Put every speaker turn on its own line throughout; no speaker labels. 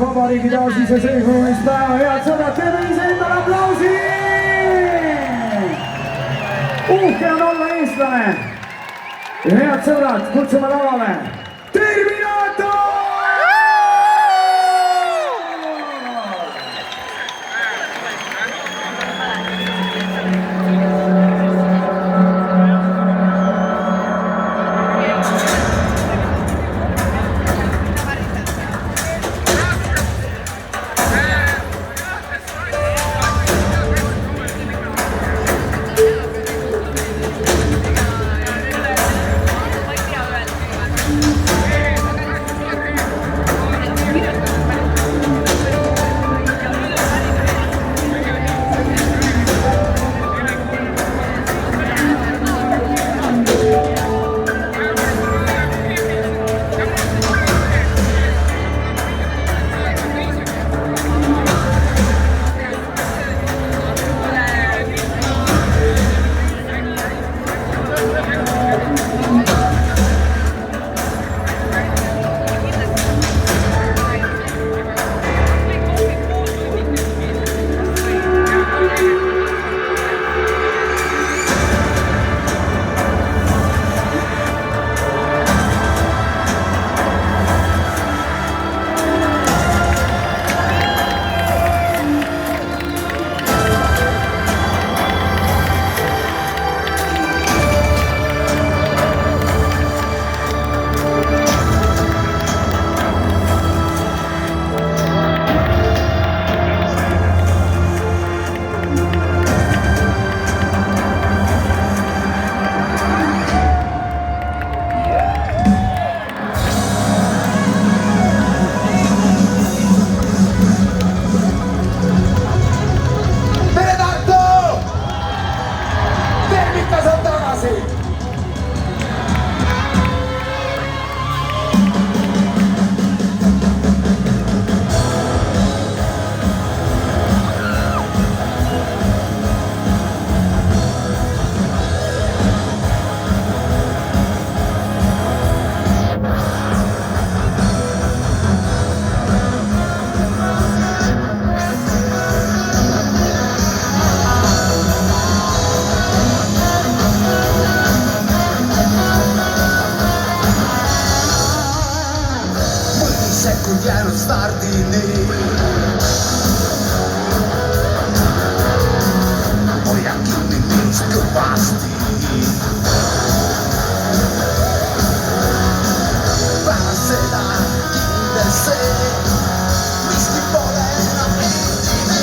Vabariigi taasiseseisvumispäeva, head sõbrad, teeme ise endale aplausi! Uhke on olla eestlane! Head sõbrad, kutsume lavale Terminaator!
Jäänud stardini hoia kinni minust kõvasti. Pärast seda kindel see, miski pole enam endine.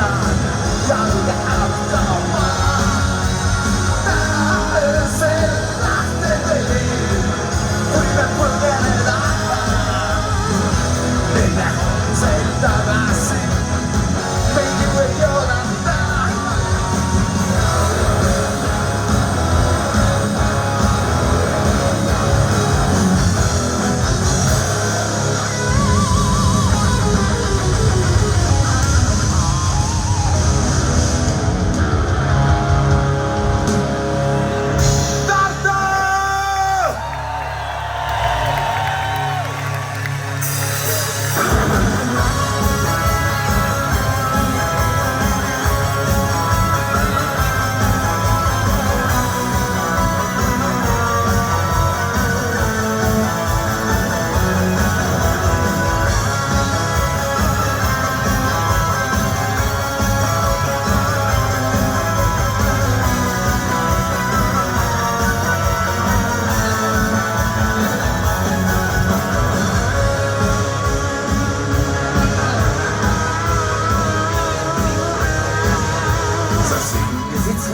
annan jalga auttamaan. Tänään öösel lähteveli, kuinka kulkenetaan. Mennään sen takaisin, meillä ei odottaa.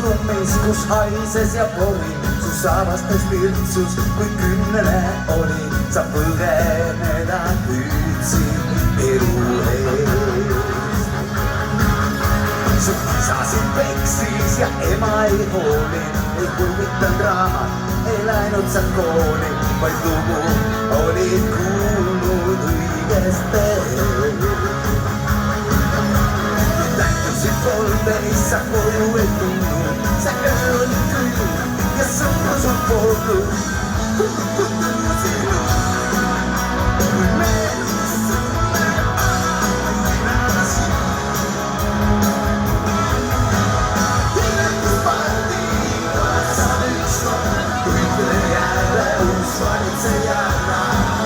Lummiskus haises ja pori, sun saavastes virtsus kui kynnele oli. Sa põgeneda püüdsid elu eest. Su isasid peksis ja ema ei hoolinud, ei huvitanud raamat, ei läinud sa kooli, vaid lugu olid kuulnud õigest teed. Täitusid 13, sa koju ei tulnud, sa öö oli külm ja sõpru sul polnud. Kui meenus sulle ainasin, hiljetus paldi, sa ükskord, kõigile jälle uus valitsejana.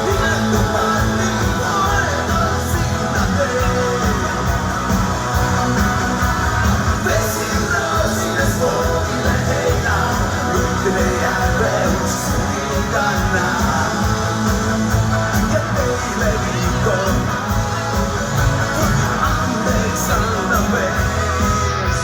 Hiljetu paldi, kohe sinna tee. Voogile heida, kõikide jälle uskidana. Ja teile liikon, andeks anda mees.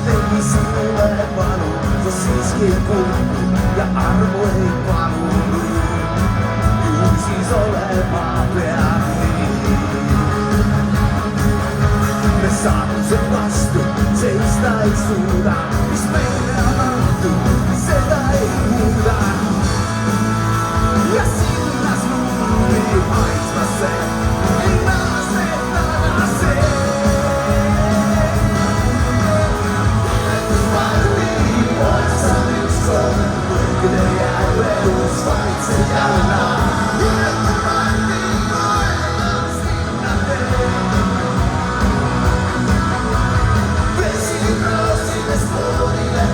Tegi sinule valu, sa siiski ei kuulnud ja armu ei palunud. Siis olema peab nii. Me saadused vastu seista ei suuda, mis meile on antud, seda ei muuda. Ja sinnas nuuri haismasse ei naase tagasi. Hiljetuspardi otsan ükskord, kõikide jälle uus valitsejana. Vesi roosides voodile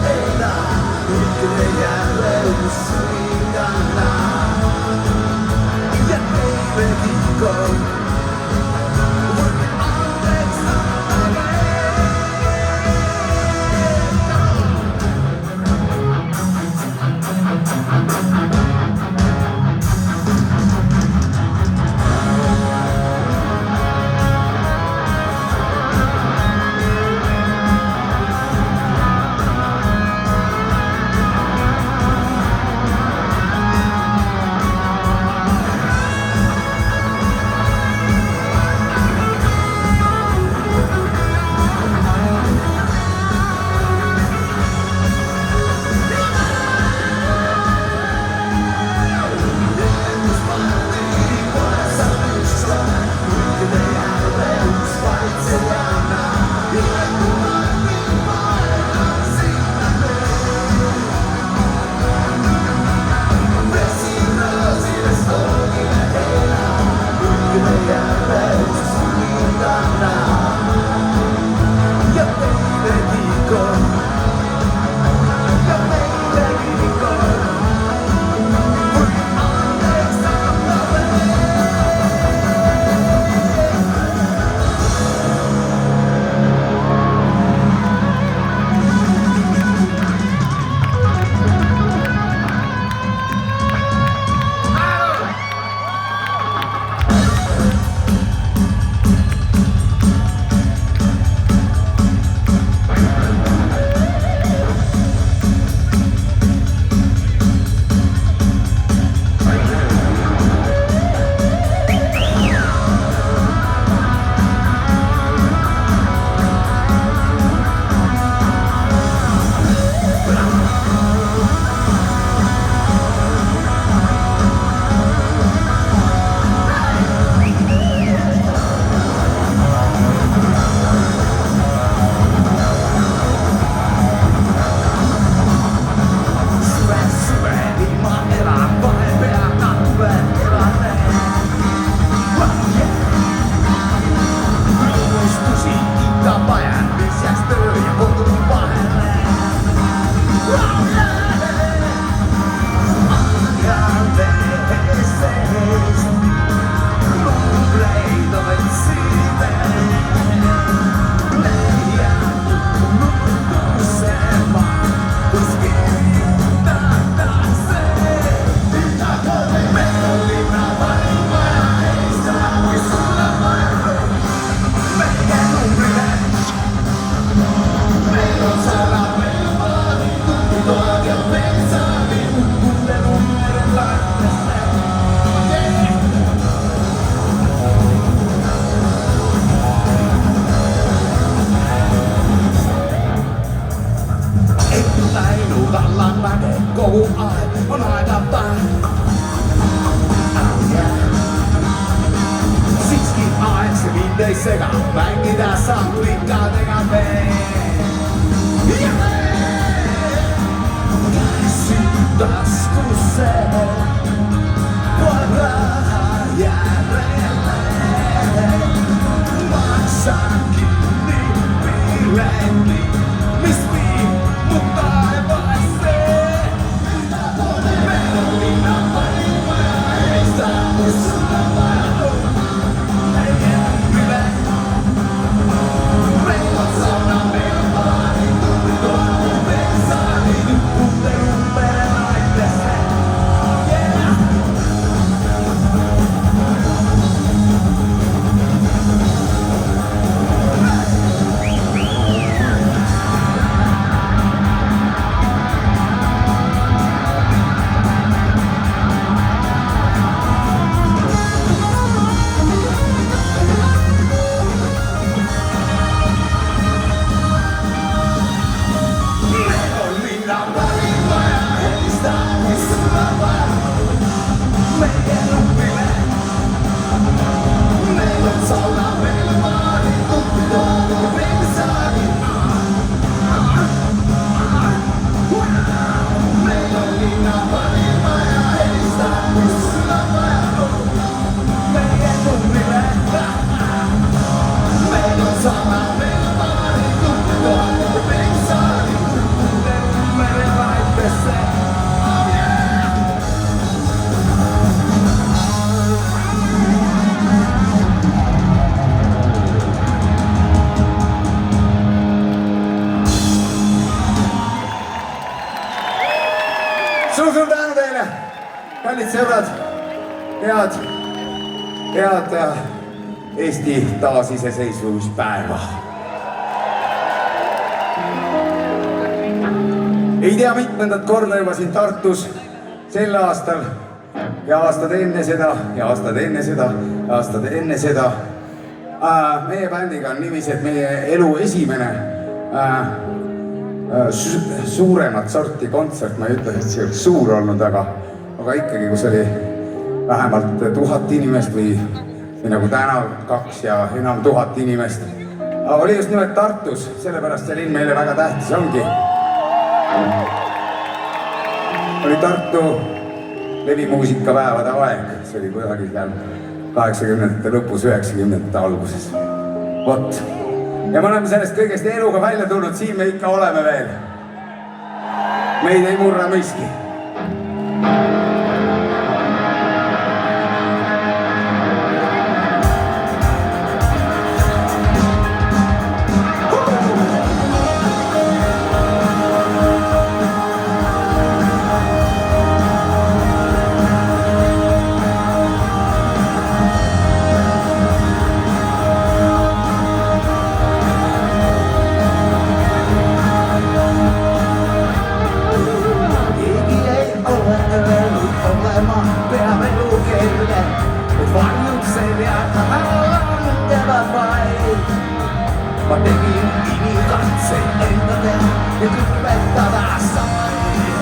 minut alla mäke kogu aeg on aega päev. Siiski aeg see mind ei sega, mängida saab plikadega veel. Käisin taskusse, pool raha järele. Maksan kinni pileti, mis viib mu taivasse. Meil on linna palju vaja, ei saa kus sulle vaja on. Meie on üle, meil on sauna, meil on baari, tuppi, meil saali, tuppude umbele laitesse. Suur tänu teile, kallid sõbrad, head Eesti taasiseseisvumispäeva. Ei tea mitmendat korda juba siin Tartus sel aastal ja aastad enne seda ja aastad enne seda ja aastad enne seda. Meie bändiga on niiviisi, et meie elu esimene suuremat sorti kontsert, ma ei ütle, et see oleks suur olnud, aga ikkagi, kus oli vähemalt 1000 inimest või nagu täna 2 ja enam 1000 inimest. Oli just nimelt Tartus, sellepärast see linn meile väga tähtis ongi. Oli Tartu levimuusikapäevade aeg, see oli kuidagi 80-ndate lõpus, 90-ndate alguses. Vot. Ja me oleme sellest kõigest eluga välja tulnud, siin me ikka oleme veel. Meid ei murra miski. Mä tegin inikatsen ennäten ja kylvettävä sain.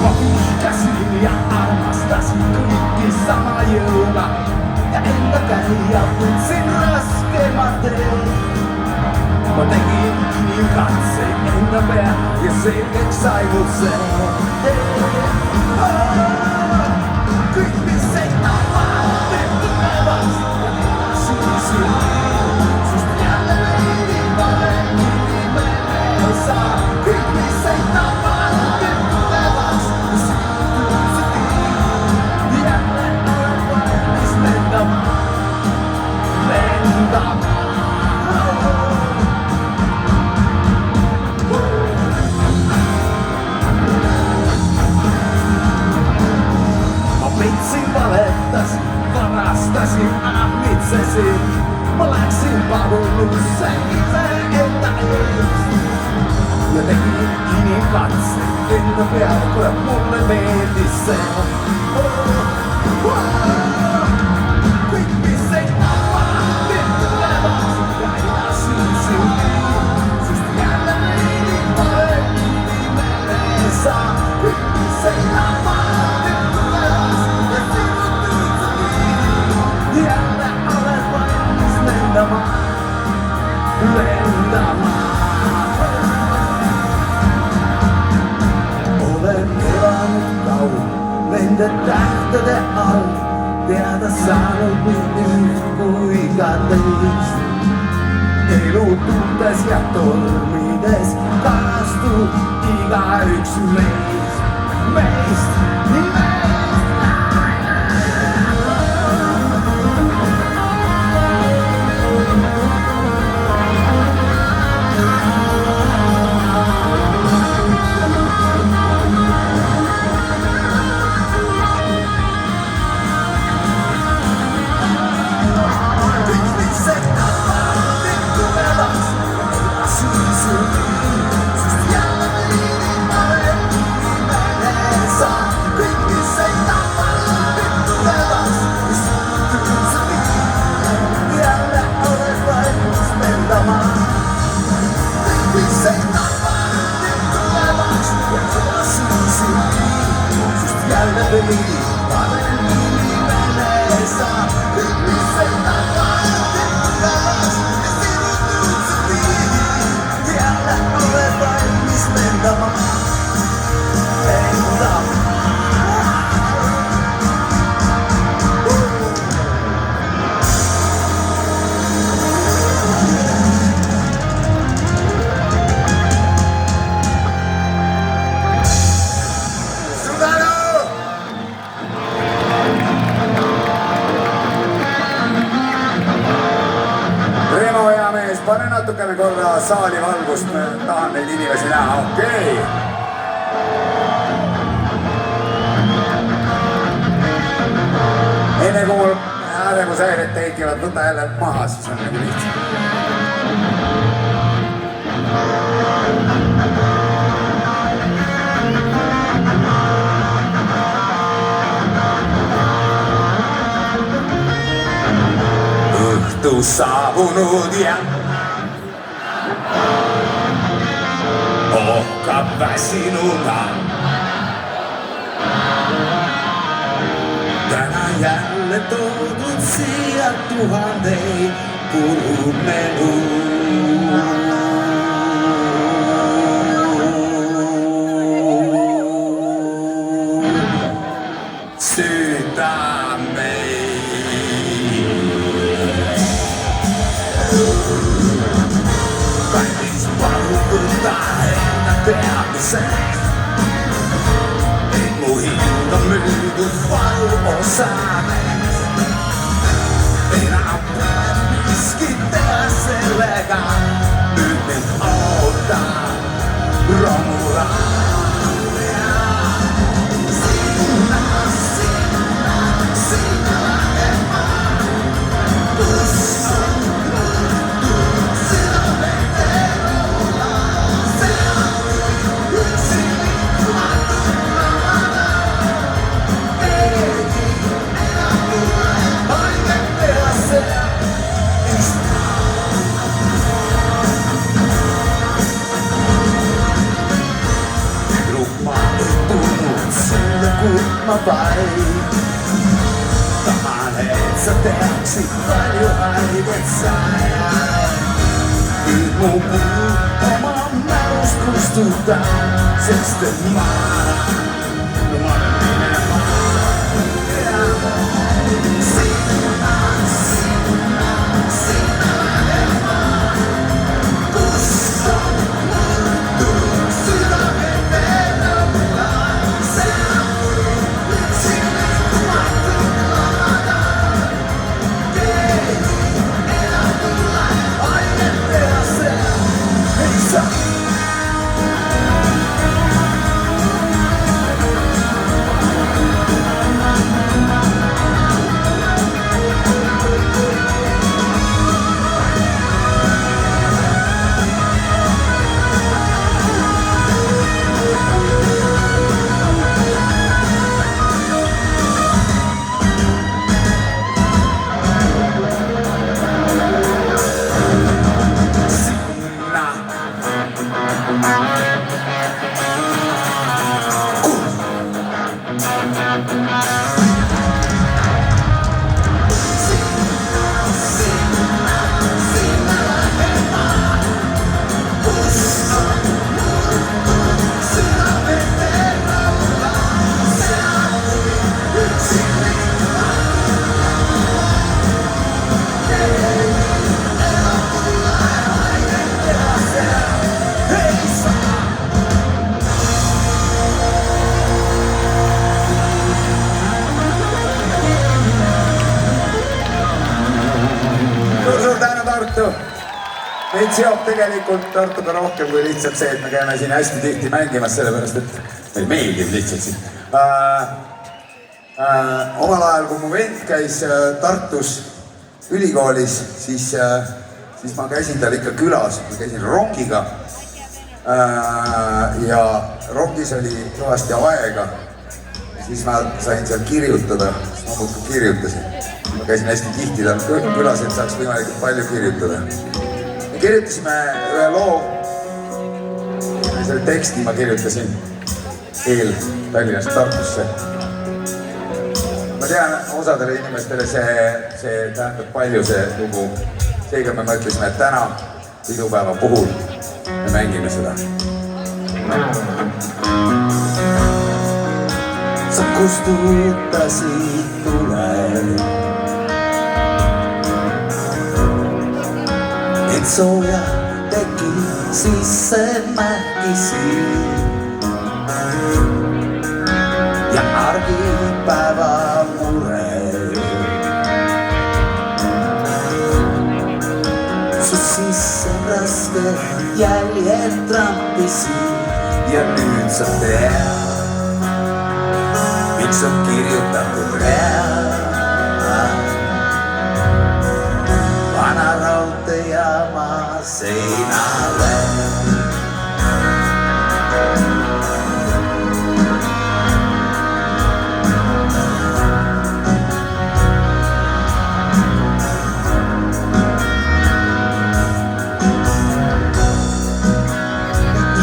Mä pyyhkäsin ja armastasin kaikki sama joula. Ja ennäkään jatutsin raskemateen. Mä tegin inikatsen ennäten ja selkeäks sai mut sen. Varastasin aina itsesi. Mä läksin palvelukseen itse että ei. Ja tekin inikatsen ennä vielä, kun mulle meni se. Quick me say, nyt tulevas. Ja sinä sinun. Sus
nende tähtede all teada saanud nii üht kui ka teist. elu tundes ja tormides kastub igaüks meist.
Pane natukene korra saali valgust, ma tahan neid inimesi näha, okei. Enne kui mul ärevusääred tekivad, võta jälle maha, siis on nagu lihtsam. Õhtu saabunud ja ohkab väsinuna. Täna jälle toodud siia tuhandeid purunenu. Päris palutada enda teadmised, et mu hind on müüdud valuosadeks. Enam pole miskit teha sellega, nüüd mind ootab romuraalia. Sinna lähema, kus on ma vaid tahan, et sa teaksid palju haiget saja. Nüüd mu puud oma mälust kustuta, sest et ma olen minema. Sinna lähema, kus on murdunud südamed ennamula. meid seob tegelikult Tartuga rohkem kui lihtsalt see, et me käime siin hästi tihti mängimas, sellepärast et meile meeldib lihtsalt siin. Omal ajal, kui mu vend käis Tartus ülikoolis, siis ma käisin tal ikka külas, ma käisin rongiga. Ja rongis oli kõvasti aega, siis ma sain seal kirjutada, siis ma muudkui kirjutasin. Ma käisin hästi tihti tal külas, et saaks võimalikult palju kirjutada. Me kirjutasime ühe loo, selle teksti ma kirjutasin Tallinnast Tartusse. Ma tean, osadele inimestele see tähendab palju see lugu. Seega me mõtlesime, et täna pidupäeva puhul me mängime seda.
Sa kustutasid tule, et sooja tegi sisse märkisid ja argipäeva mure. Su sisse raske jäljed trampisid ja nüüd sa tead, miks on kirjutatud real vana raudteejaama seinale.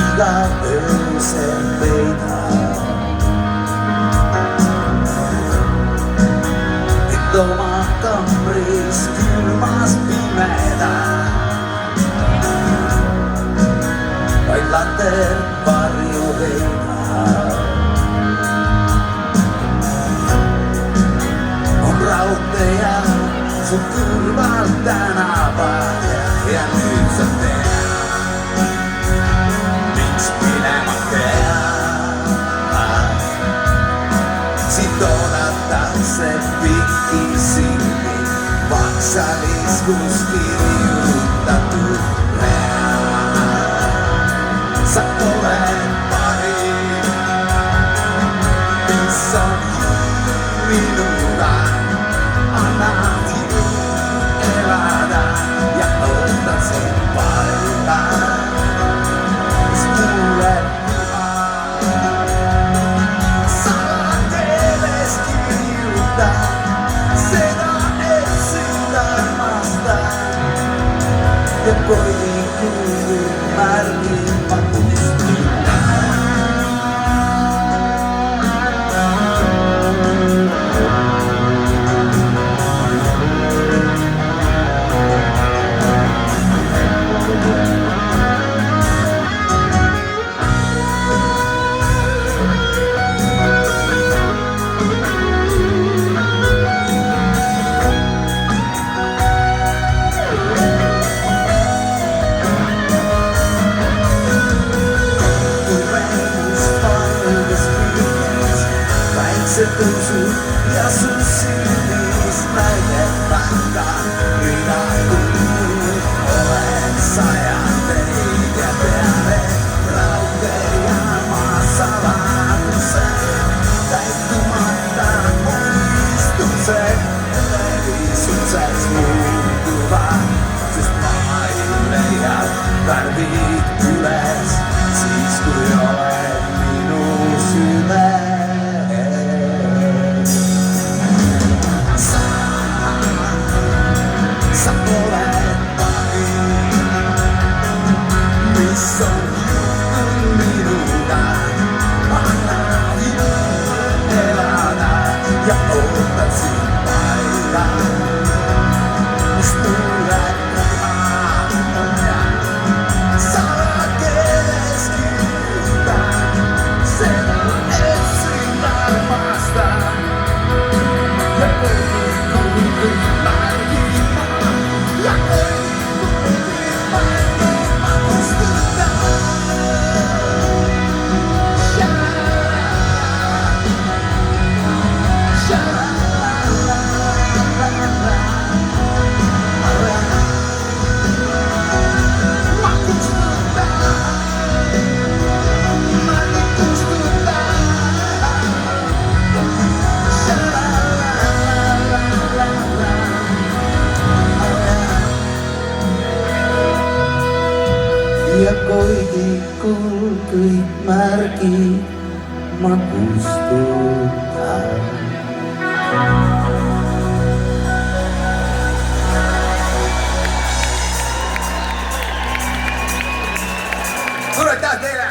Iga öösel peidab oma kambris külmas pimeda, vaid later varju heidab. On raudteejaam su kõrval tänaval ja nüüd sa tead, miks minema pead. Siit oodatakse silmi vaksalis, kus kirjutatud real. Sa oled parim, mis on minuga, annad ju elada ja ootad sind paika, mis kuuleb püha. Salakeeles kirjutab seda, et sind armastan ja koidikuul märgib ma kustuda. Se tõusub ja su silmis näideb vända üllatud. Olen sajandeid ja peale raudteejaama saladused, täitumata unistused realisuseks muutuvad, sest maailm leiab värvid üles siis, kui oled minu süda. Sa oled parim, mis on juhtunud minuga, annad ju elada ja ootad sind paika, mis tuleb püha. Salakeeles kirjutab seda, et sind armastan ja koidikuul märgib ja koidikuul märgib ma kustuda. Sha-la-la-la-la-la-la. hommikul kõik märgid ma kustutan.
suur aitäh teile!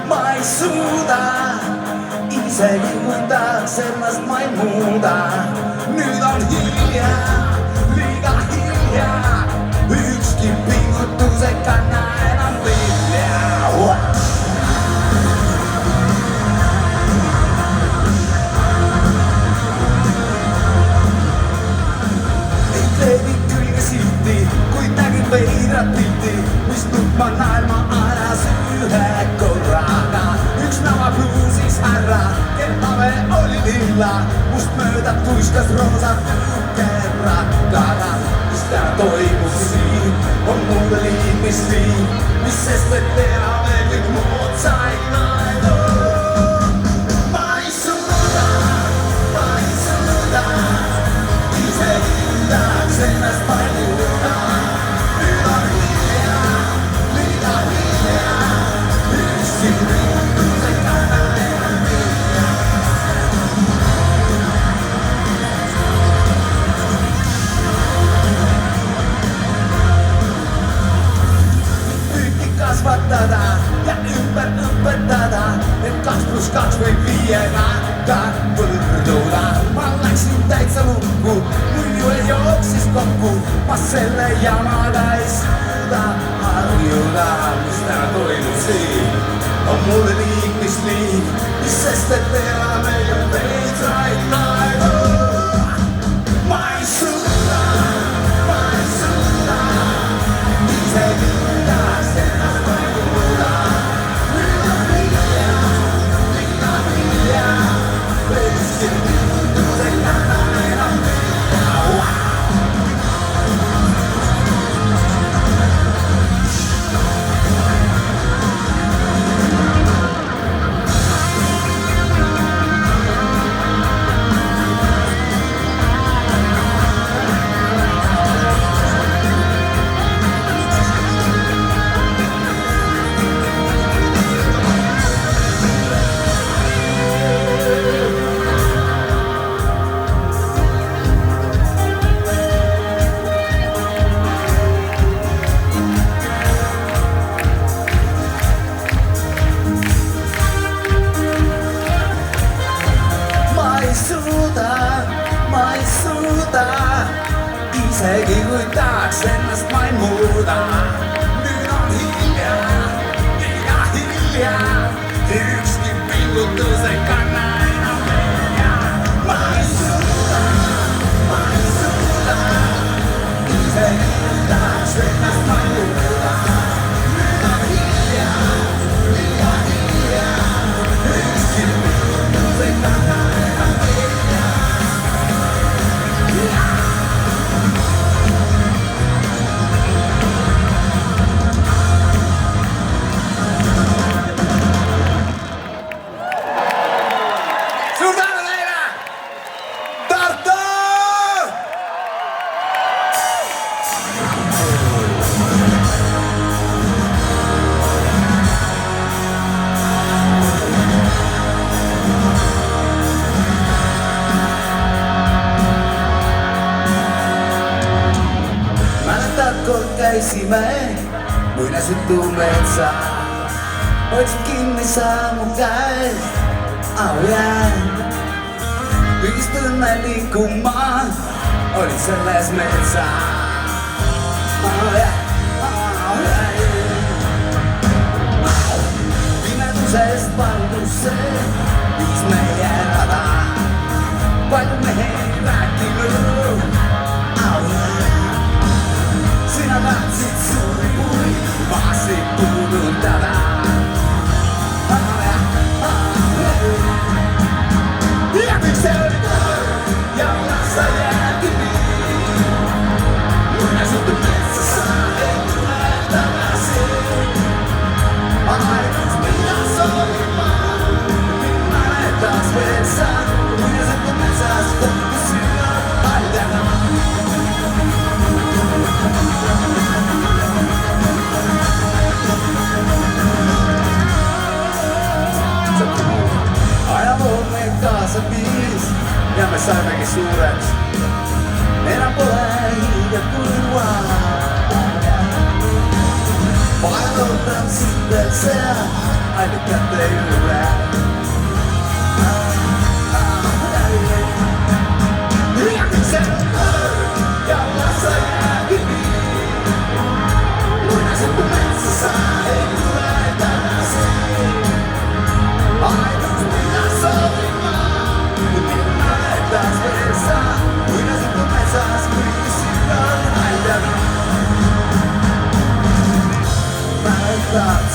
Ma ei suuda, isegi kui tahaks ennast ma ei muuda. Nüüd on hilja, liiga hilja, ükski pingutus ei kanna enam vilja. Ei kleebi külge silti, kuid nägin veidrat pilti, mis tundma naelma ajas ühe korraga. Üks nava bluusis härra, kel nave oli lilla, must mööda tuiskas roosa tükerakkaga. Mis täna toimus siin, on mulle liimisliin, mis sest, et teha veel kõik muud said naeru. Ma ei suuda, isegi tahaks ennast ma ei muuda. Nüüd on hilja, liiga hilja, ükski pingutus ei kanna enam vilja. Püüti kasvatada ja ümber õpetada, et 2 + 2 võib 5-ga ka võrduda. Ma läksin täitsa lukku, muidu ei jooksis kokku, ma selle jamaga ei suuda harjuda. Mis täna toimub siin, on mulle liikmisliik, mis sest, et elame ju veidraid naeru. Ma ei suuda, isegi kui tahaks ennast ma ei muuda. Nüüd on hilja, liiga hilja, ükski pingutus ei kanna enam vilja. Ma ei suuda, isegi kui tahaks ennast ma ei muuda. Nüüd on hilja, liiga hilja, ükski pingutus ei kanna enam vilja. Ma ei suuda, isegi kui tahaks ennast ma ei muuda. Nüüd on hilja, liiga hilja, ükski pingutus ei kanna enam vilja.
suur tänu teile! Tartu!
Mäletad, kord käisime muinasjutu metsa, hoidsid kinni sa mu käest, oh yeah. Pühist õnne liikuma, olid selles metsas, oh yeah, oh yeah. Pimedusest valgusse viis meie rada, palju me ei rääkinud.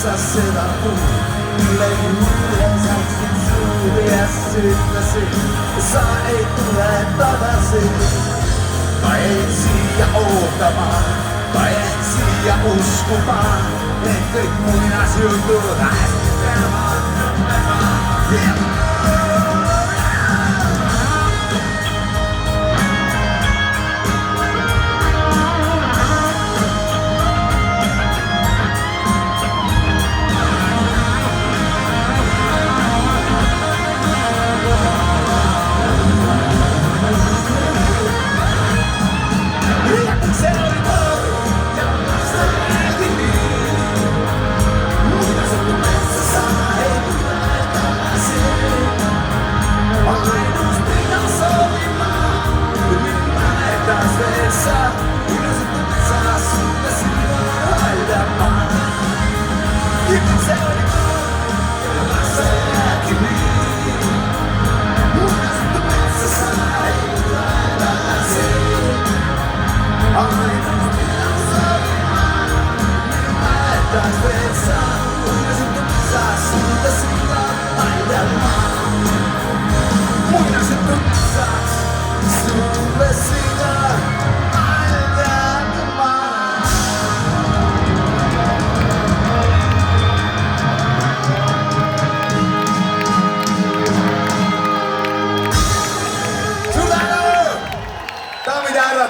sa seda puud, millegi mulle saaksid suudi ja siis ütlesid, sa ei tule tagasi. Ma jäin siia ootama, ma jäin siia uskuma, et kõik muinasjutud hästi peavad lõppema.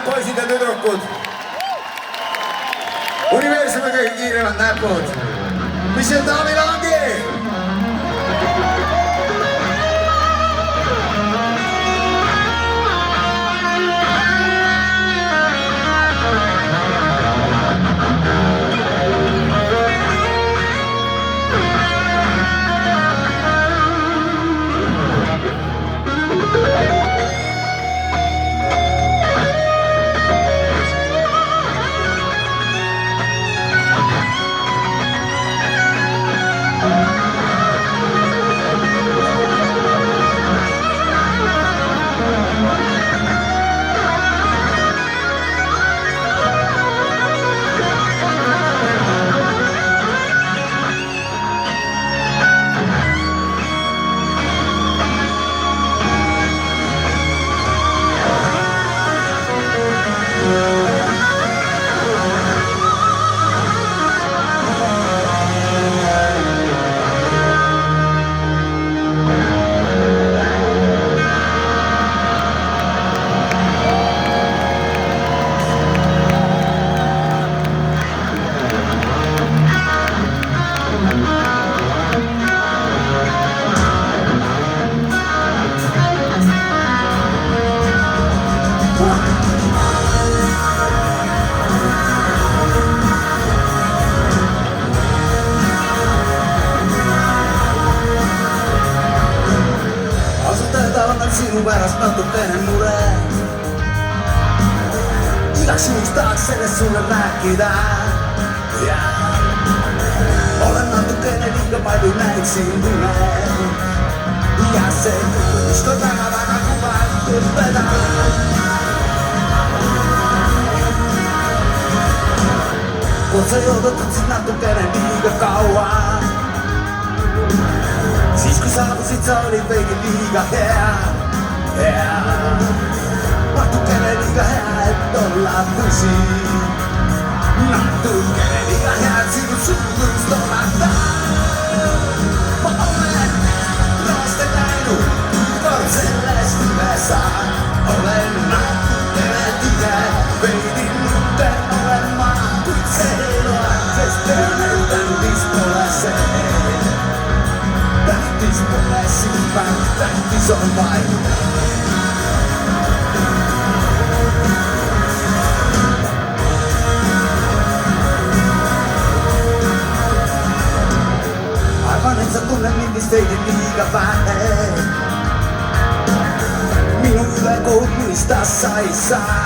Poisid ja tüdrukud, universumi kõige kiiremad näpud, mis see daamil ongi? Sinu pärast natukene mure, igaks juhuks tahaks sellest sulle rääkida ja olen natukene liiga palju näinud sind unel ja see just on väga kuvav tõppeda. Kord sa joodatud sind natukene liiga kaua, siis kui saabusid, sa olid veidi liiga hea. Natukene liiga hea, et olla tõsi, natukene liiga hea, et sinu suudlust omada. Ma olen laste näinud, kord sellest üle saan, olen natukene tige, veidi nutte olen ma, kuid see ei loe, sest tean, tähtis pole see. Tähtis pole silma, tähtis on vaid. Arvan, et sa tunned mind vist veidi liiga vähe. Minu üle kohut mõista sa ei saa.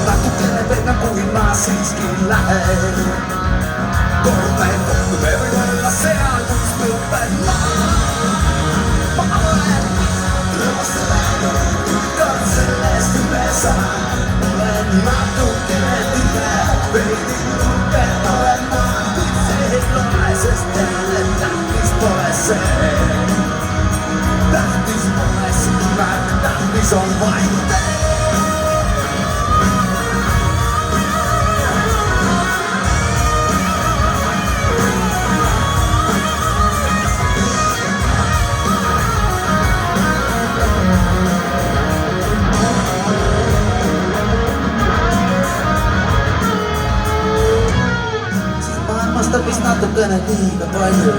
Natukene pehme, kuid ma siiski lähen. Kord me kohtume, võid olla seal, kus lõpeb ma. Ma olen rõõmuste läinud, kord sellest üle saan. Olen natukene tige, veidi nukke olen ma. natukene liiga palju.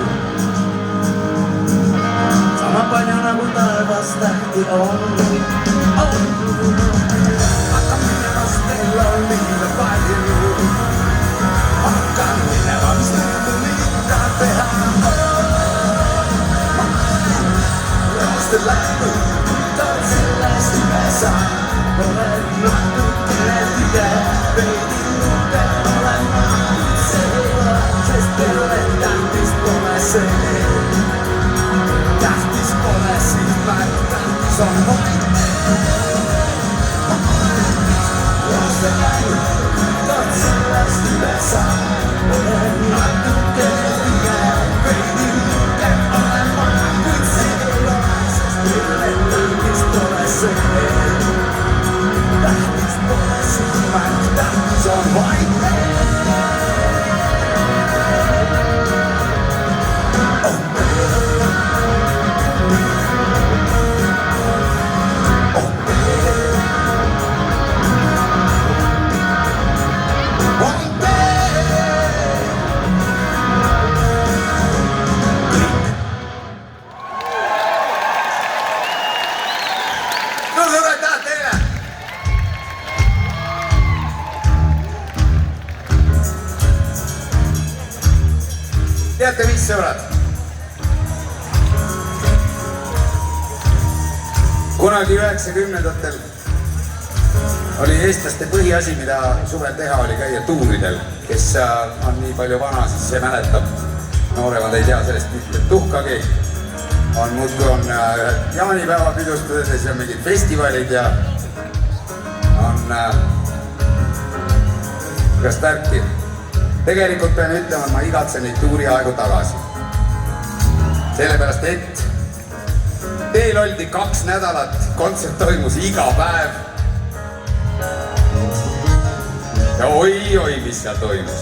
Sama palju nagu taevas tähti on. Hakkan minevast, teil on liiga palju. Hakkan minevast, nüüd on liiga teha. Raste läinud, taad sellest üle saa. Olen natukene liige, veidi nuke olen ma. See ei ole, sest teile tähtis pole see. Tähtis pole siis märk, tähtis on vaid. Raste läinud, taad sellest üle saa. Olen natukene liige, veidi nuke olen ma. Kuid see ei ole, sest teile tähtis pole see. Tähtis pole siis märk, tähtis on vaid. Teate mis, sõbrad? Kunagi 90-ndatel oli eestlaste põhiasi, mida suvel teha, oli käia tuuridel. Kes on nii palju vana, siis see mäletab. Nooremad ei tea sellest mitte tuhkagi. Muudkui on jaanipäeva pidustused ja mingid festivalid ja on igast värki. Tegelikult pean ütlema, et ma igatsen neid tuuriaegu tagasi. Sellepärast, et teil oldi 2 nädalat, kontsert toimus iga päev. Ja oi, mis seal toimus.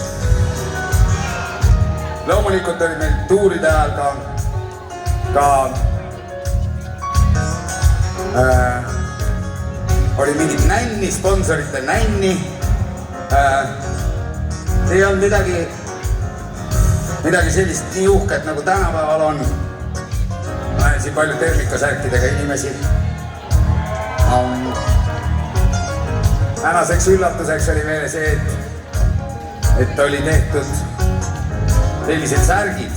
Loomulikult oli meil tuuride ajal oli mingid nänni, sponsorite nänni. See ei olnud midagi sellist nii uhket nagu tänapäeval on. Ma näen siin palju termikasärkidega inimesi. Tänaseks üllatuseks oli meile see, et oli tehtud sellised särgid.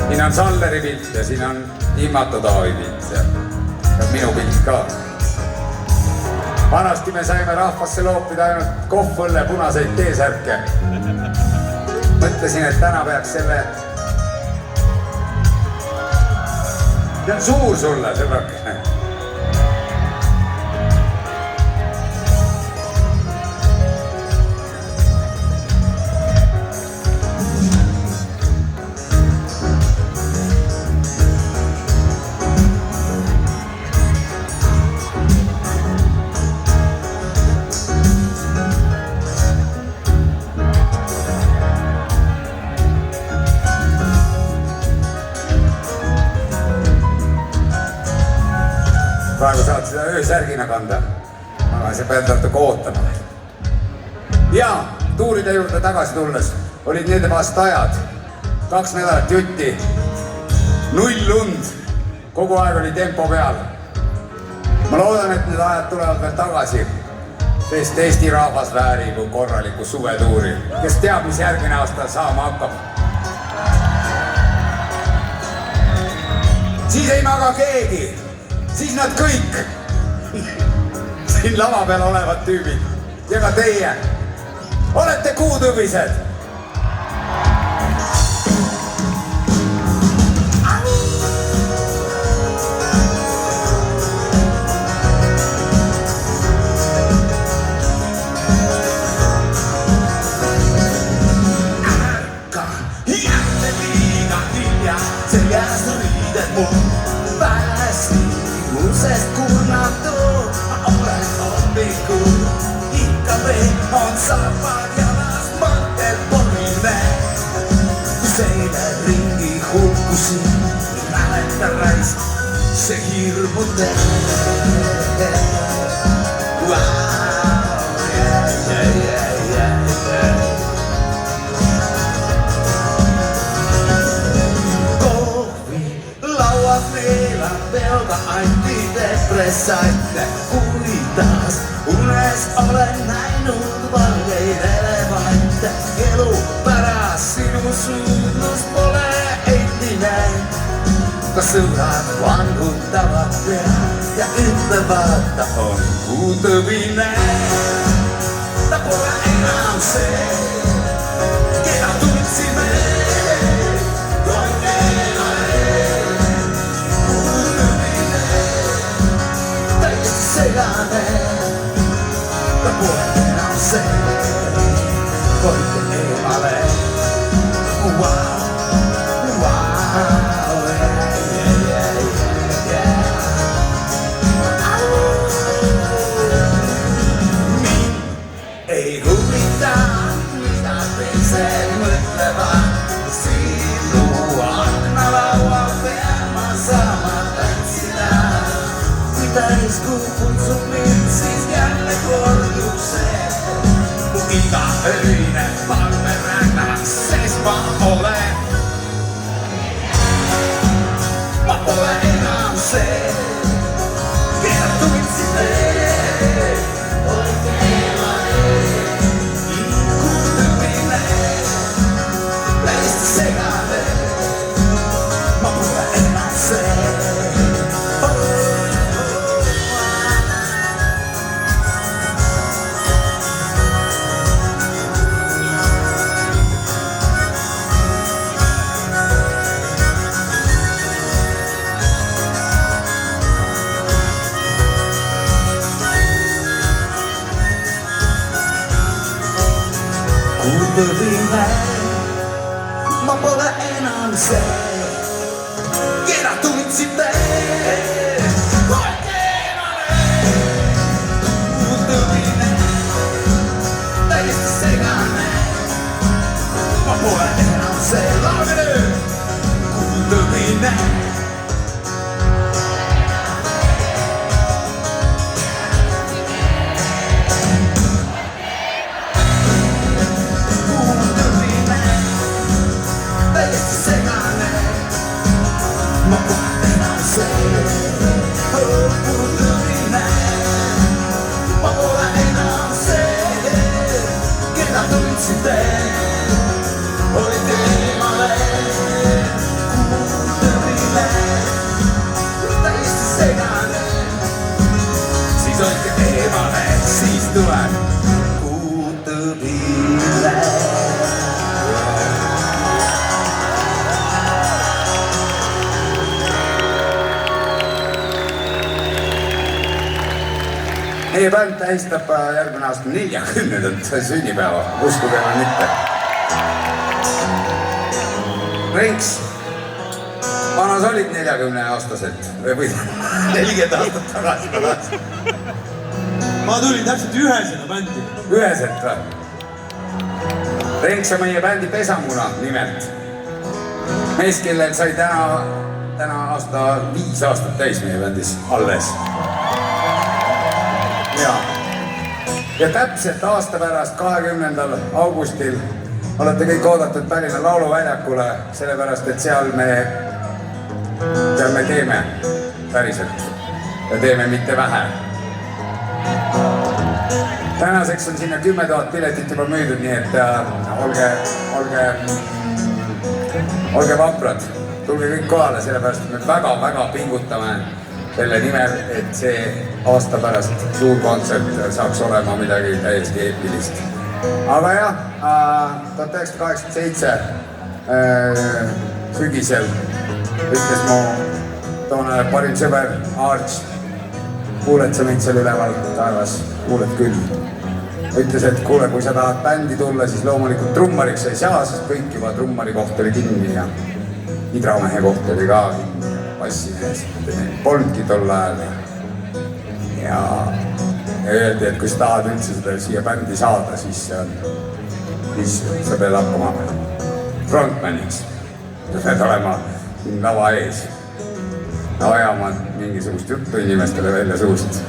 Siin on Salleri pilt ja siin on Immato Taavi pilt ja minu pilt ka. Vanasti me saime rahvasse loopida ainult kohvõlle punaseid teesärke. Mõtlesin, et täna peaks selle... See on suur sulle, sõbrakene. Praegu saad seda öösärgina kanda, aga see peab natuke ootama. Ja tuuride juurde tagasi tulles olid need vast ajad. 2 nädalat jutti, 0 lund, kogu aeg oli tempo peal. Ma loodan, et need ajad tulevad veel tagasi, sest Eesti rahvas väärib korraliku suvetuuri. Kes teab, mis järgmine aasta saama hakkab. Siis ei maga keegi. Siis nad kõik, siin lava peal olevad tüübid ja ka teie, olete kuutõbised. Ärkan jälle liiga hilja, seljas riided mul pääsi. Sest kurnatud ma olen hommikul, ikka veel on saapad jalas mõttel pomine. Kus eile ringi hulkusin, mäleta raisk, see hirmutab. Lauat meillä pelta antidepressaitte kuitaas. Unes olen näinud valkeilevaitte. Elu paras sinun suunnus pole entinen. Kas sõbrad vanguttavad pead ja ütlevad, ta on kuutõvine. Ta pole enam see, keda tundsime. Segane, ta pole enam see, hoidke eemale. Wow, wow, mind ei huvita, mida teised mõtlevad. Sinu aknalaua peal ma saama tantsida. Täiskuu kutsub mind, siis jälle kordub see. Mu iga öine palve rännaks, sest ma olen. Ma pole enam see, keda tundsite. Hoidke eemale, kuutõvine, täiesti segane. Ma pole enam see. Kuutõvine, ma pole enam see, keda tundsite. Hoidke eemale, kuutõvine, täiesti segane. Ma pole enam see, laulge nüüd, kuutõvine. Siis tuleb kuutõvine.
Meie bänd tähistab järgmine aasta 40. sünnipäeva, uskuge või mitte. Renks, vana sa olid 40-aastaselt või 40 aastat tagasi?
Ma tulin täpselt ühesena bändi.
Üheselt või? Renks on meie bändi pesamuna nimelt. Mees, kellel sai täna aasta 5 aastat täis meie bändis alles. Ja täpselt aasta pärast 20. augustil olete kõik oodatud Tallinna Lauluväljakule, sellepärast et seal me teeme päriselt ja teeme mitte vähe. Tänaseks on sinna 10 000 piletit juba müüdud, nii et olge vaprad, tulge kõik kohale, sellepärast et me väga-väga pingutame selle nimel, et see aasta pärast suur kontsert saaks olema midagi täiesti eepilist. Aga jah, 1987 sügisel ütles mu toona parim sõber Arch, kuuled sa mind seal üleval taevas, kuuled küll. Ütles, et kuule, kui sa tahad bändi tulla, siis loomulikult trummariks ei saa, sest kõik juba trummari koht oli kinni ja hidramehe koht oli ka kinni ja bassimees polnudki tol ajal. Ja öeldi, et kui sa tahad üldse seda siia bändi saada, siis sa pead hakkama frontmaniks. Sa pead olema lava ees, ajama mingisugust juttu inimestele välja suust,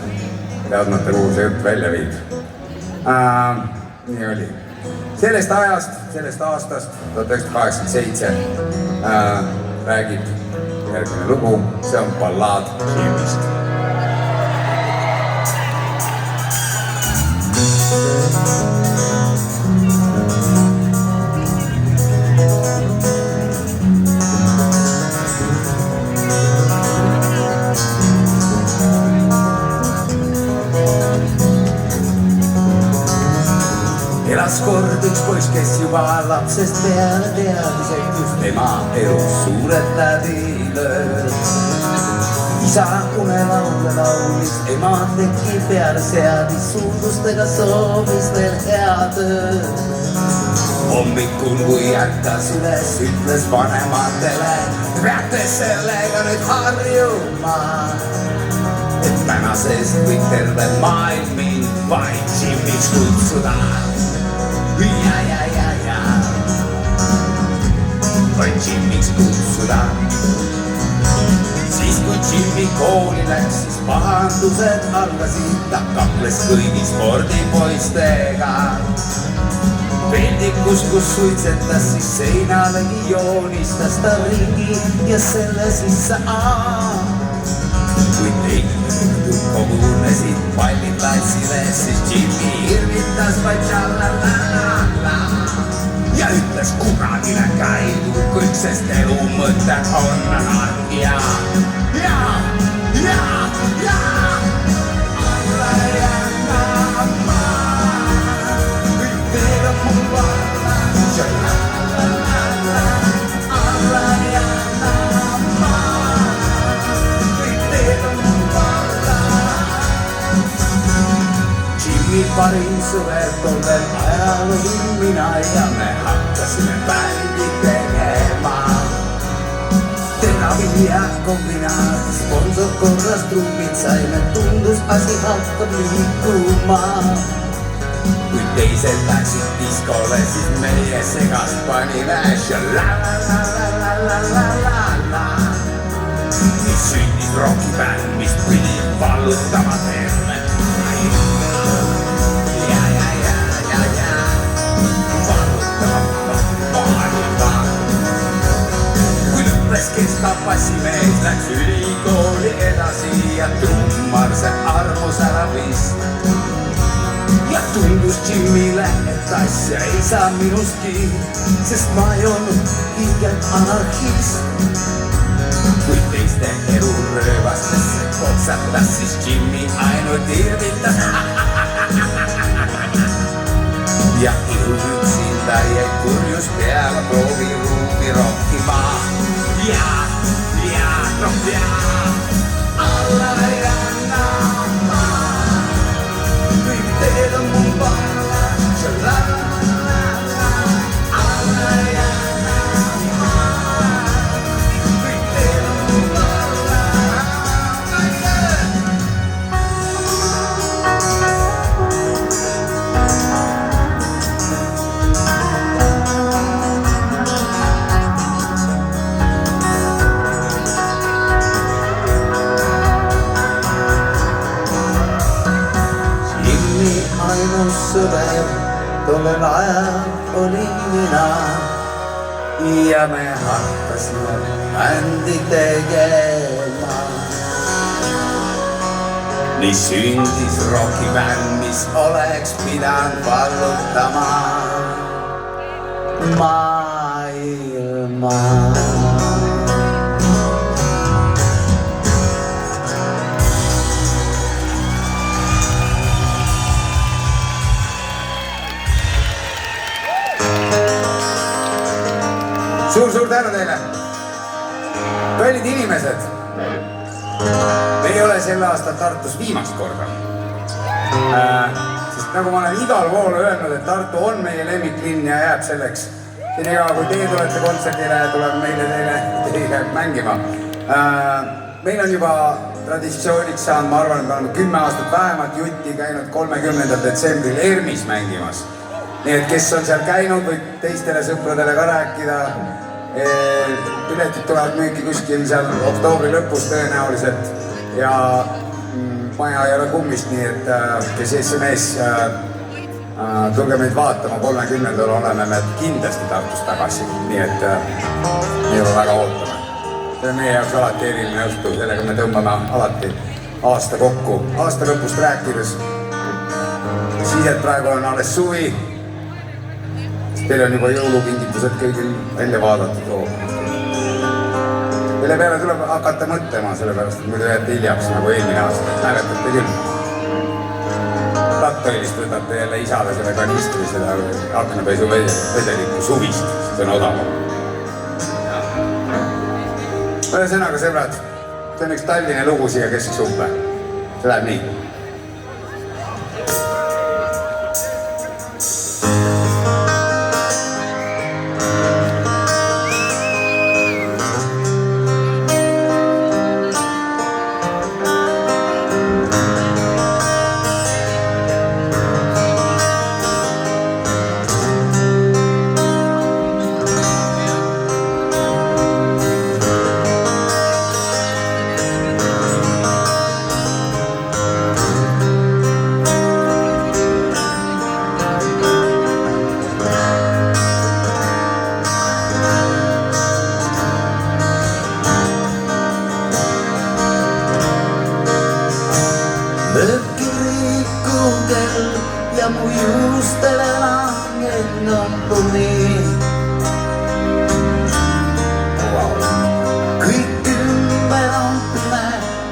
teadmata, kuhu see jutt välja viib. nii oli. Sellest ajast, sellest aastast 1987 räägib järgmine lugu, see on ballaad Jimmist.
Elas kord üks poiss, kes juba lapsest peale teadis, et just tema elus suured läbi lööb. Isa unelaule laulis, ema tegi peale seadis, suudlustega soovis veel head ööd. Hommikul, kui ärkas üles, ütles vanematele, peate sellega nüüd harjuma, et tänasest võib terve maailm mind vaid Jimmiks kutsuda. Vaid Jimmiks kutsuda. Siis kui Jimmi kooli läks, siis pahandused algasid, ta kakles kõigi spordipoistega. Peldikus, kus suitsetas, siis seinalegi joonistas ta ringi ja selle sisse kui teine kogunesid pallid platsile, siis Jimmi irvitas vaid tšalalala ja ütles kuragile käidu kõik, sest elu mõte on anarhia. Ja alla jännama kõik teed on mul valla, tšalalala alla jännama kõik teed on mul valla. Jimmi parim sõber tollel ajal olin mina ja me hakkasime bändi tegema. Teravili ja kombinaat, sponsor korras trummid saime, tundus asi hakkab liikuma. Kui teised läksid diskole, siis meie segast panime šalalalalalalalala. Nii sündis rockibänd, mis pidi vallutama terve. Kes tapassimees läks ülikooli edasi ja trummar see armus ära vist. Ja tundus Jimmile, et asja ei saa minustki, sest ma ei olnud ilgelt anarhist. Kui teiste elu rööbastesse potsatas, siis Jimmi ainult irvitas. Ja ilmüksinda jäi kurjus peale prooviruumi rokkima. Ja alla jännama kõik teed on mul valla, tšalalala alla jännama kõik teed on mul valla. Ainus sõber tollel ajal olin mina ja me hakkasime bändi tegema. Nii sündis rockibänd, mis oleks pidanud vallutama maailma.
Suur tänu teile! Kallid inimesed! Me ei ole sel aastal Tartus viimast korda. Sest nagu ma olen igal pool öelnud, et Tartu on meie lemmiklinn ja jääb selleks. Senikaua kui teie tulete kontserdile, tuleb meile teile mängima. Meil on juba traditsiooniks saanud, ma arvan, et me oleme 10 aastat vähemalt jutti käinud 30. detsembril ERMis mängimas. Nii et kes on seal käinud, võib teistele sõpradele ka rääkida. Piletid tulevad müüki kuskil seal oktoobri lõpus tõenäoliselt ja maja ei ole kummist, nii et kes SMS tulge meid vaatama, 30. oleme me kindlasti Tartus tagasi, nii et me juba väga ootame. See on meie jaoks alati eriline õhtu, sellega me tõmbame alati aasta kokku. Aasta lõpust rääkides, siis et praegu on alles suvi, teil on juba jõulukingitused kõigil välja vaadatud. Selle peale tuleb hakata mõtlema, sellepärast et muidu jääte hiljaks nagu eelmine aasta, mäletate küll. Tattõilist võtate jälle isale selle kanistri, seda aknapesu vedelikku suvist, see on odavam. Ühesõnaga, sõbrad, see on üks Tallinna lugu siia kesksuppe. See läheb nii.
Mökkiriikkugel ja mu juustele langen on lumi. Kõik ümber on pime,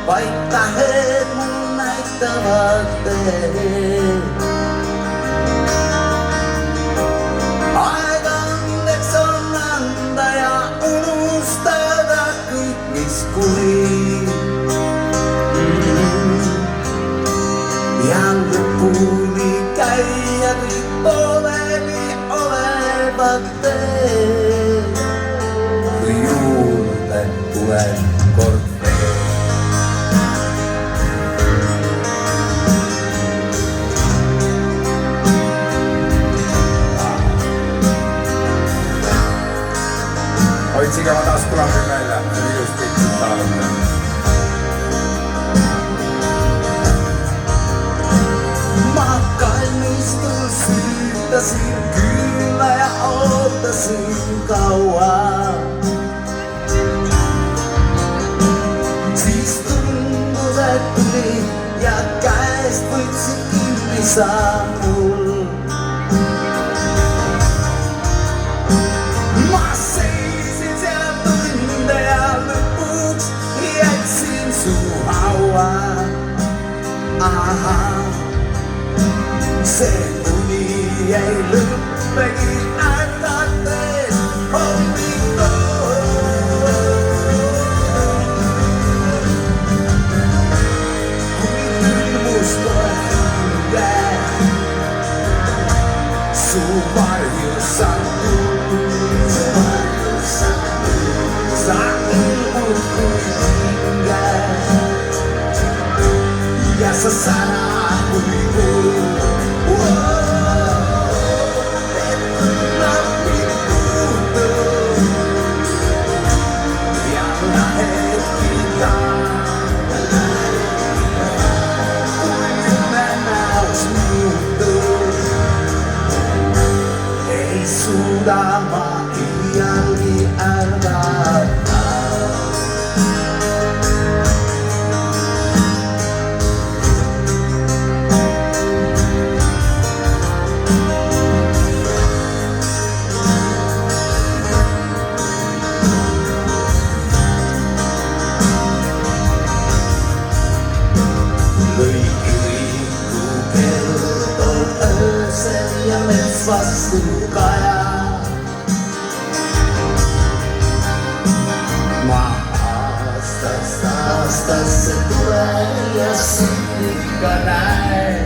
vaid tähed mul näitavad teed. Aeg andeks on anda ja unustada kõik, mis kuri. Ja lõpuni käia kõik pooleli olevad teed. Kui juurde tulen kord veel.
Otsige oma taskulambrid välja, see on ilus pilt saanud. Süütasin külla ja ootasin kaua. Siis tundus, et tuli ja käest võtsin kinni sammul. Ma seisin seal tunde ja lõpuks jätsin su haua. See jäi lõppegi ärgates hommikul. Kui külmus tuleb hinge, su varjus sattus. Sa ilmud kui hinge ja sa sära kui kuu. Sudah mati yang diarahkan. Lõikiriikku kertoo öösel ja mets vastu kaja. Aastasse tulen ja sind ikka näen.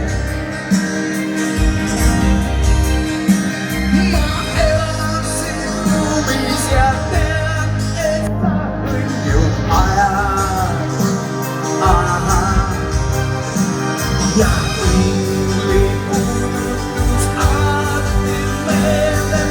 Ma elan siin ruumis ja tean, et sa kõnjub ajad. Ja illipuus alati meelde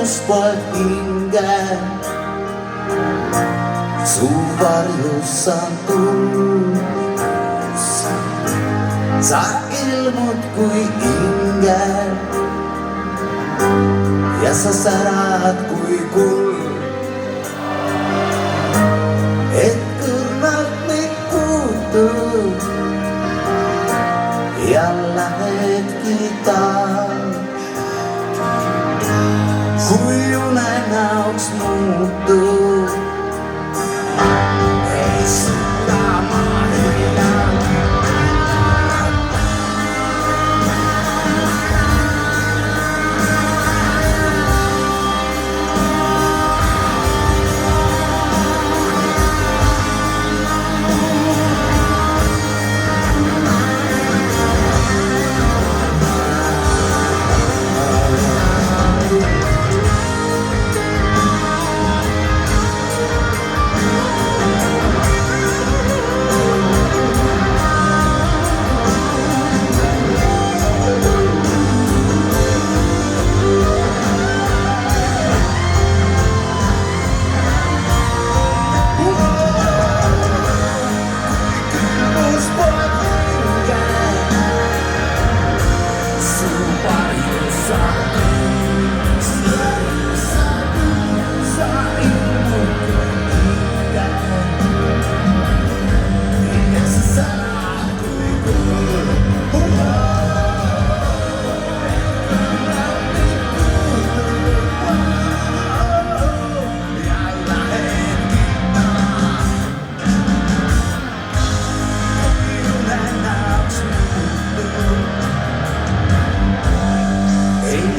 ilmus poeg hinge. Su varjus saan tuld, sa ilmud kui ingel ja sa särad kui kuld. Et kõrvalt meid puutud ja lähedki taas, kui unenäoks muutub. Ei suuda ma hiljagi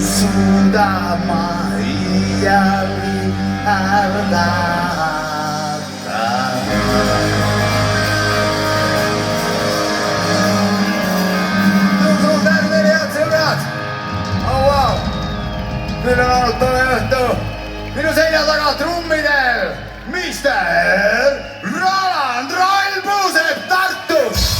suuda ma iialgi ärgata. Suur tänu teile, head sõbrad! Oh, wow. Nüüd on olnud tore õhtu. Minu selja taga trummidel Mr. Roland Roll Puusepp Tartust.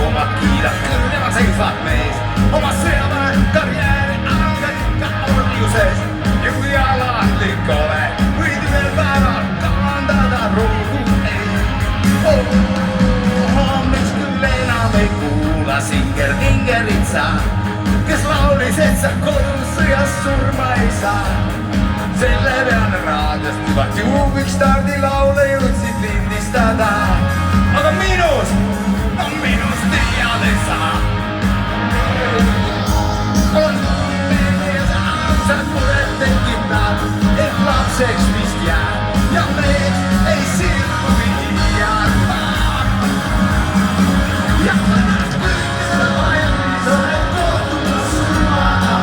loomad kiidab kõrgema seisvad mees. Oma sõjaväe karjääri algab ikka orjuses. Ja kui alandlik ole, võid ühel päeval kavandada rohu ees. Miks küll enam ei kuula Singer Ingeritsa, kes laulis, et sa kodus sõjas surma ei saa. Selle peale raadiost juba tjuubiks stardilaule jõudsid lindistada. Aga minust tead ei saa. On mees ausad mured tekitad, et lapseks vist jääb ja mees ei sirvi arva. Ja mõned kõigile vajalis olen kohtunud surmaga.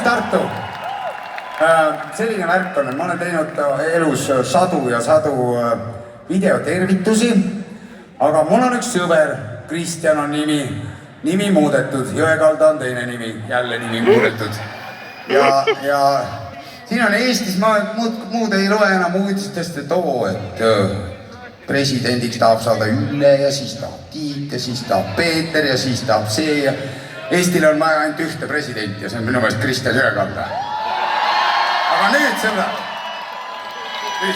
Tartu. Selline värk on, et ma olen teinud elus sadu ja sadu videotervitusi, aga mul on üks sõber, Kristjan on nimi muudetud, Jõekalda on teine nimi, jälle nimi muudetud. Ja siin on Eestis, ma muud ei loe enam uudistest, et presidendiks tahab saada Ülle ja siis tahab Tiit ja siis tahab Peeter ja siis tahab see ja Eestil on vaja ainult ühte presidenti ja see on minu meelest Kristjan Jõekalda. Aga nüüd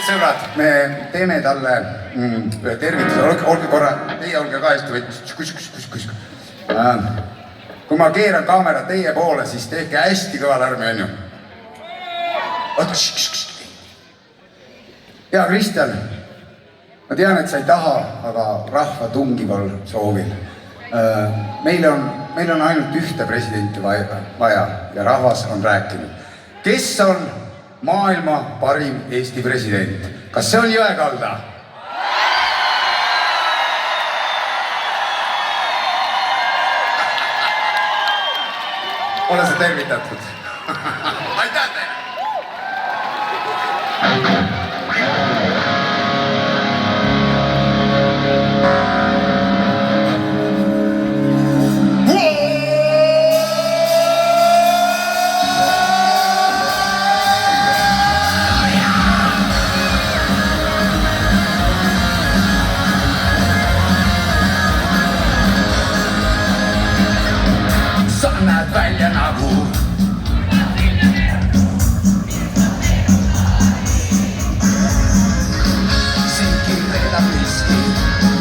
sõbrad, me teeme talle ühe tervituse, olge korra, teie olge ka hästi võtnud. Kui ma keeran kaamera teie poole, siis tehke hästi kõva lärmi, on ju. Hea Kristjan, ma tean, et sa ei taha, aga rahva tungival soovil. Meil on ainult ühte presidenti vaja ja rahvas on rääkinud. Kes on maailma parim Eesti president? Kas see on Jõekalda? Ole sa tervitatud. Aitäh teile! Sa näed välja nagu Sinki reedab riski,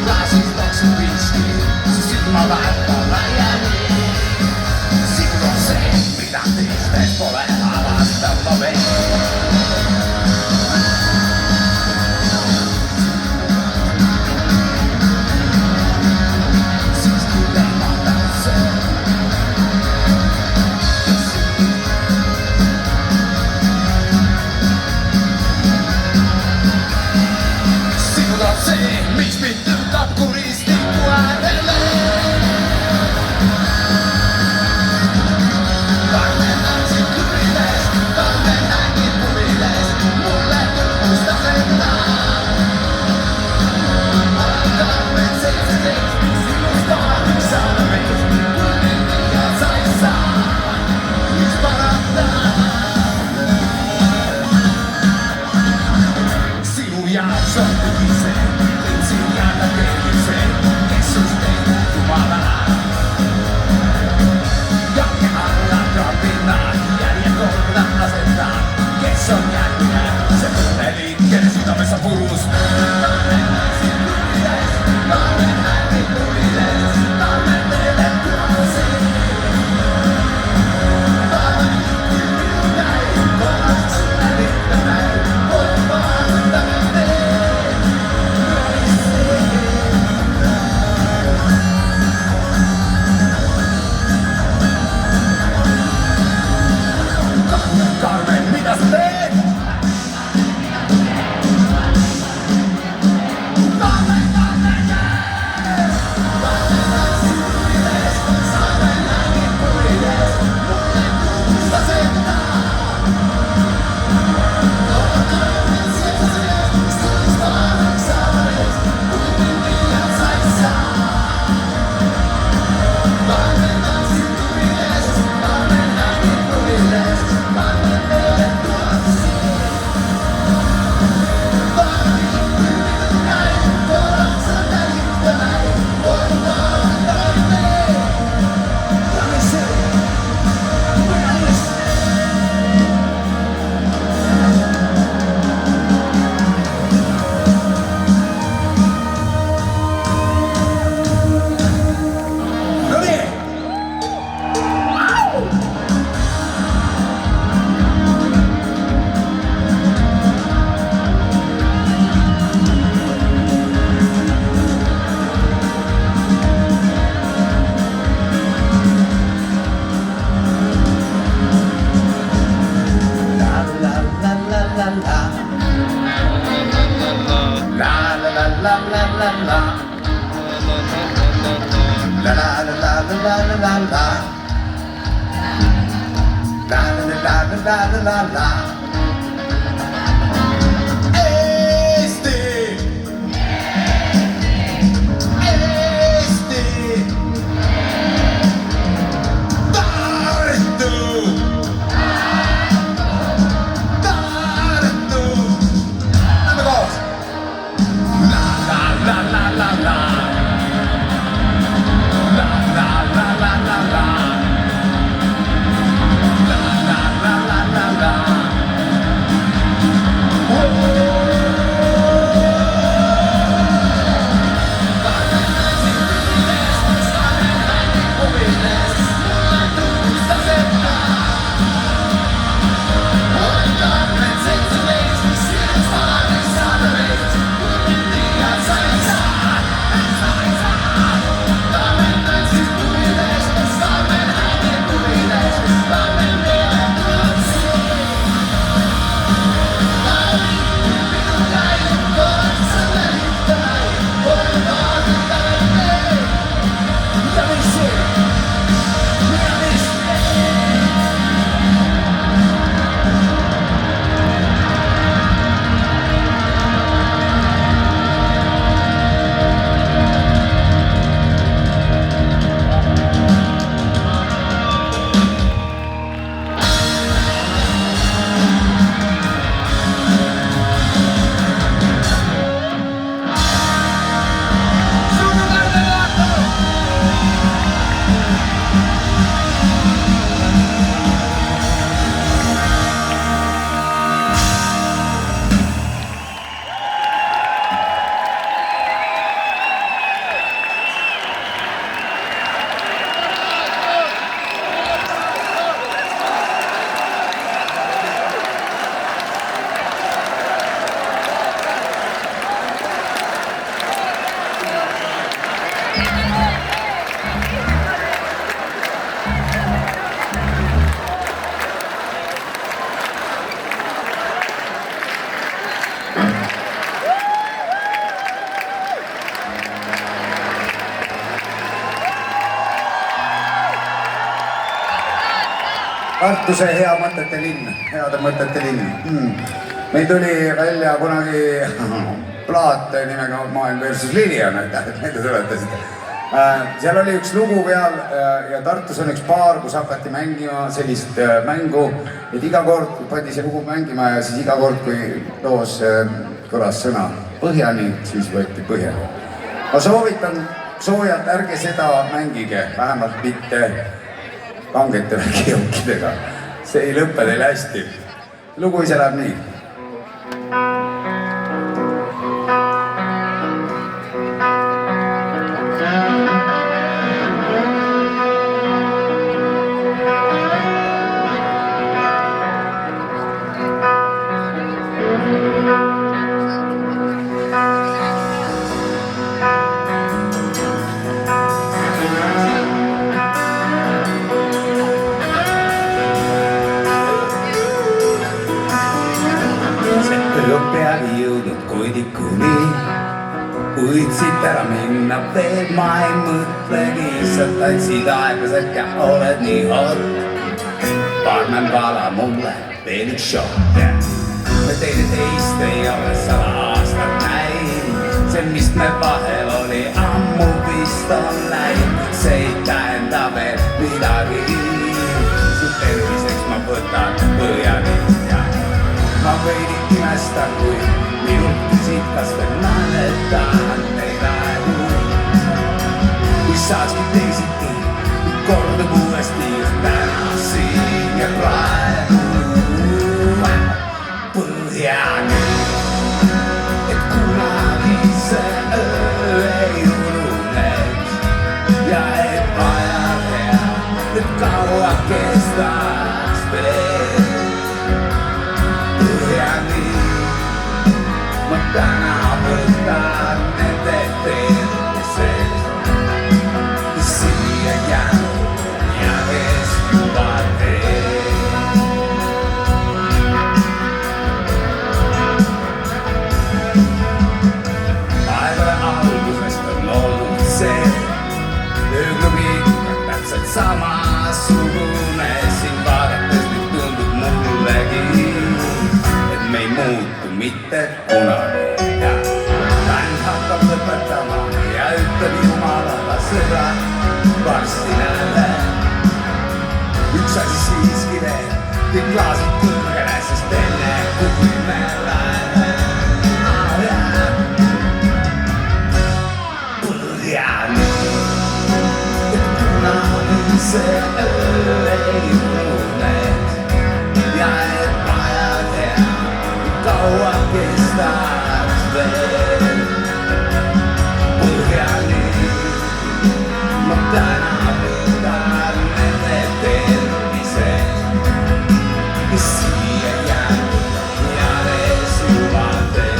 klaasis loksub viski, su silma vaata laiali. Sigur on see, mida teistes pole avastav novell.
La la
Tartuse hea mõtete linn, heade mõtete linn. Meil tuli välja kunagi plaat nimega Maailm versus Lilian, aitäh, et meelde tuletasite. Seal oli üks lugu peal ja Tartus on üks baar, kus hakati mängima sellist mängu, et iga kord pandi see lugu mängima ja siis iga kord, kui loos kõlas sõna põhjani, siis võeti põhjani. Ma soovitan soojalt, ärge seda mängige, vähemalt mitte kangete vägijookidega. See ei lõppe teil hästi. Lugu ise läheb nii.
Peale jõudnud koidikuni, kuid siit ära minna veel ma ei mõtlegi, sa tantsid aeglaselt ja oled nii hot. Barman vala mulle veel üks shot. Me teineteist ei ole 100 aastat näinud, see, mis me vahel oli, ammu vist on läinud. See ei tähenda veel midagi, su terviseks ma võtan põhjani. Ma veidi imestan, kui minult küsid, kas veel mäletan neid aegu. Kui saakski teisiti, kordub uuesti just täna siin ja praegu. Põhjani, et kunagi see öö ei ununeks ja et ajad hea, et kaua kestaks veel. Ma täna võtan nende tervisest, kes siia jäänud ja kes juba teeb. Aegade algusest on olnud see ööklubi täpselt samasugune, siin vaadates nüüd tundub mullegi, et me ei muutu mitte kunagi. Bänd hakkab lõpetama ja ütleb jumalala sõbra, varsti näeme. Üks asi siiski veel, kõik klaasid kõrgele, sest enne kui me läheme põhjani, et kunagi see öö ei ununeks ja et ajad hea, kaua kestaks veel. Põhjani ma täna võtan nende tervisest, kes siia jäänud ja kes juba teeb.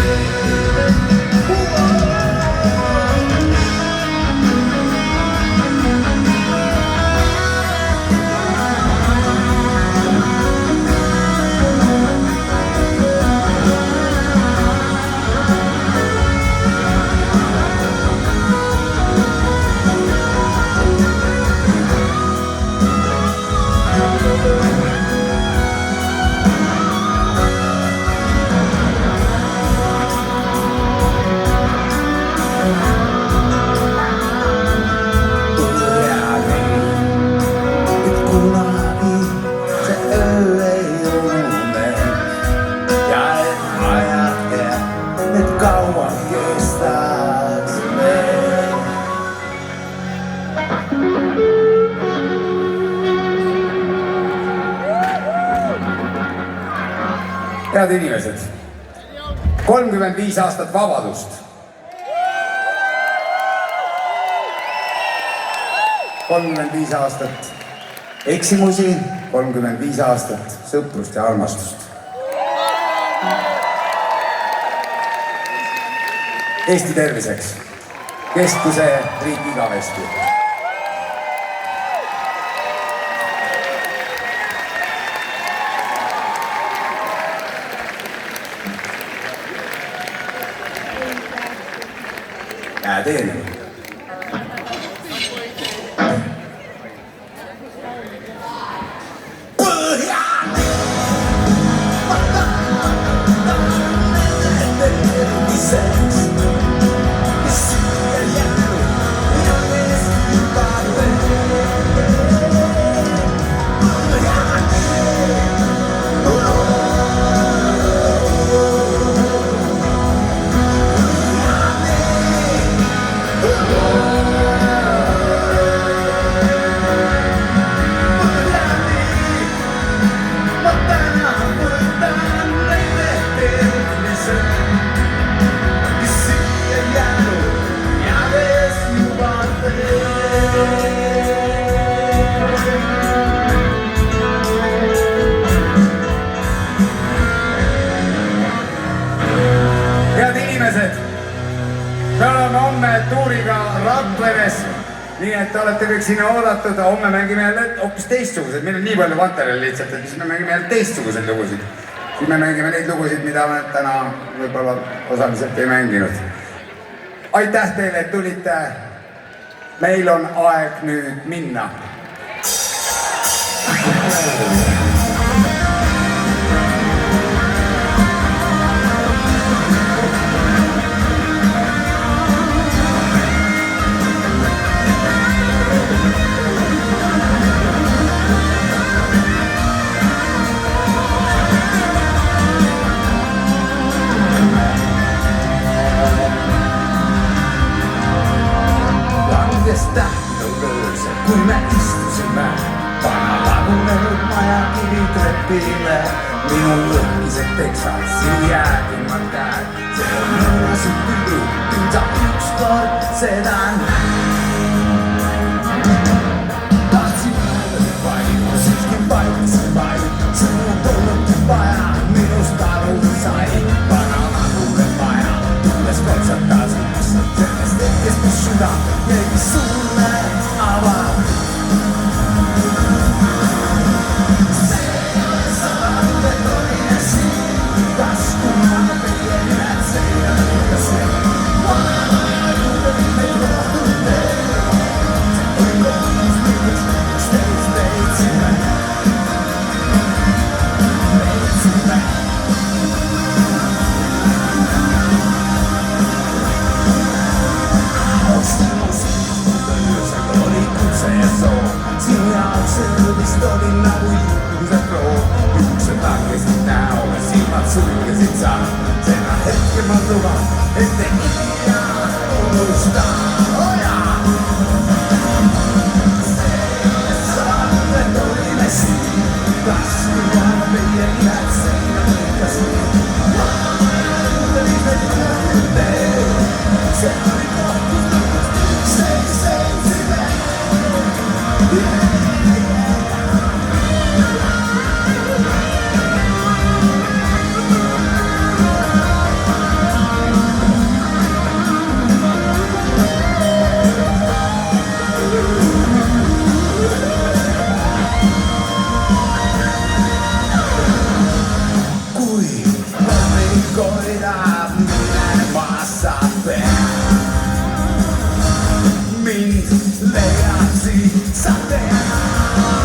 Head inimesed, 35 aastat vabadust. 35 aastat eksimusi, 35 aastat sõprust ja armastust. Eesti terviseks. kestuse riik igavesti. Teen. Me oleme homme tuuriga Rakveres, nii et te olete kõik sinna oodatud, homme mängime jälle hoopis teistsuguseid, meil on nii palju materjali lihtsalt, et siis me mängime jälle teistsuguseid lugusid. Siis me mängime neid lugusid, mida me täna võib-olla osaliselt ei mänginud. Aitäh teile, et tulite. Meil on aeg nüüd minna.
Kui me istusime vana lagunenud maja kivitrepile, minu lõhkised teksad, siin jäädimad käed, see on nõnasid tüdru, mida ükskord seda näed. Tahtsin öelda palju, siiski vaikisin vaid, sõnu polnud vaja, minust aru sai, vana lagunenud maja, tulles kotsatasin, sellest hetkest mu süda jäi sulle avab. Mind leiad siin sa tead.